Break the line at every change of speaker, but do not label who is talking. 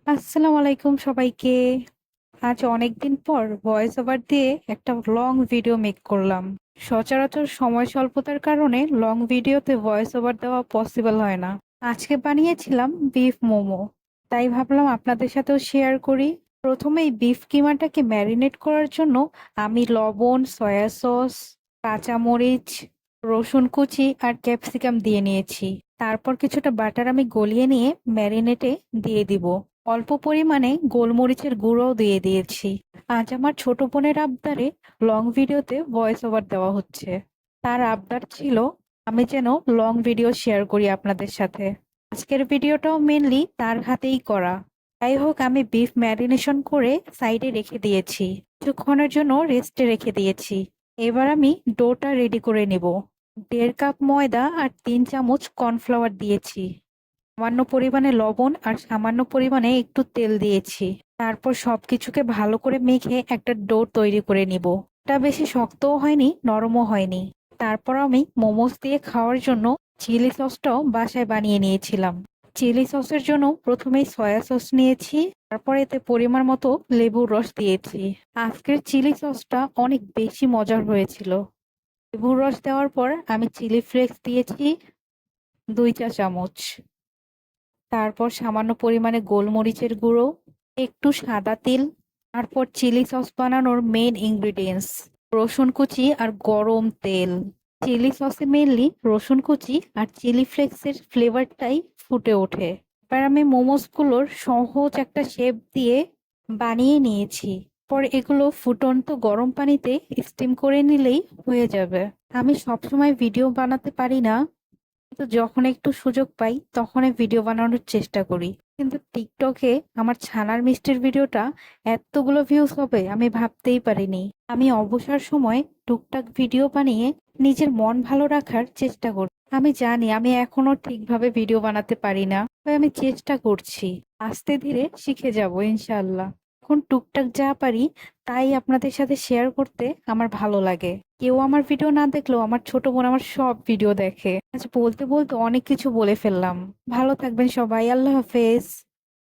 আসসালামু আলাইকুম সবাইকে। আজ অনেকদিন পর ভয়েস ওভার দিয়ে একটা লং ভিডিও মেক করলাম। সচরাচর সময় স্বল্পতার কারণে লং ভিডিওতে ভয়েস ওভার দেওয়া পসিবল হয় না। আজকে বানিয়েছিলাম বিফ মোমো, তাই ভাবলাম আপনাদের সাথেও শেয়ার করি। প্রথমেই বিফ কিমাটাকে ম্যারিনেট করার জন্য আমি লবণ, সয়া সস, কাঁচামরিচ, রসুন কুচি আর ক্যাপসিকাম দিয়ে নিয়েছি। তারপর কিছুটা বাটার আমি গলিয়ে নিয়ে ম্যারিনেটে দিয়ে দিব। অল্প পরিমাণে গোলমরিচের গুঁড়োও দিয়ে দিয়েছি। আজ আমার ছোট বোনের আবদারে লং ভিডিওতে ভয়েস ওভার দেওয়া হচ্ছে। তার আবদার ছিল আমি যেন লং ভিডিও শেয়ার করি আপনাদের সাথে। আজকের ভিডিওটাও মেনলি তার হাতেই করা। যাই হোক, আমি বিফ ম্যারিনেশন করে সাইডে রেখে দিয়েছি, কিছুক্ষণের জন্য রেস্টে রেখে দিয়েছি। এবার আমি ডোটা রেডি করে নেব। 1.5 কাপ ময়দা আর 3 চামচ কর্নফ্লাওয়ার দিয়েছি। সামান্য পরিমাণে লবণ আর সামান্য পরিমাণে একটু তেল দিয়েছি। তারপর সবকিছুকে ভালো করে মেখে একটা ডো তৈরি করে নিব। এটা বেশি শক্তও হয়নি, নরমও হয়নি। তারপর আমি মোমোস দিয়ে খাওয়ার জন্য চিলি সসটাও বাসায় বানিয়ে নিয়েছিলাম। চিলি সসের জন্য প্রথমেই সয়া সস নিয়েছি, তারপর এতে পরিমাণ মতো লেবুর রস দিয়েছি। আজকের চিলি সসটা অনেক বেশি মজার হয়েছিল। লেবুর রস দেওয়ার পর আমি চিলি ফ্লেক্স দিয়েছি 2 চা চামচ। তারপর সামান্য পরিমাণে গোলমরিচের গুঁড়ো, একটু সাদা তিল, তারপর চিলি সস বানানোর মেইন ইনগ্রিডিয়েন্টস রসুন কুচি আর গরম তেল। চিলি সসে মেইনলি রসুন কুচি আর চিলি ফ্লেক্সের ফ্লেভারটাই ফুটে ওঠে। এবার আমি মোমোসগুলোর সহজ একটা শেপ দিয়ে বানিয়ে নিয়েছি। পর এগুলো ফুটন্ত গরম পানিতে স্টিম করে নিলেই হয়ে যাবে। আমি সবসময় ভিডিও বানাতে পারি না, কিন্তু যখন একটু সুযোগ পাই তখনই ভিডিও বানানোর চেষ্টা করি। কিন্তু টিকটকে আমার ছানার মিষ্টির ভিডিওটা এতগুলো ভিউজ হবে আমি ভাবতেই পারিনি। আমি অবসর সময় টুকটাক ভিডিও বানিয়ে নিজের মন ভালো রাখার চেষ্টা করি। আমি জানি আমি এখনো ঠিকভাবে ভিডিও বানাতে পারি না, তবে আমি চেষ্টা করছি। আস্তে ধীরে শিখে যাব ইনশাআল্লাহ। এখন টুকটাক যা পারি তাই আপনাদের সাথে শেয়ার করতে আমার ভালো লাগে। কেউ আমার ভিডিও না দেখলেও আমার ছোট বোন আমার সব ভিডিও দেখে। আজ বলতে বলতে অনেক কিছু বলে ফেললাম। ভালো থাকবেন সবাই, আল্লাহ হাফেজ।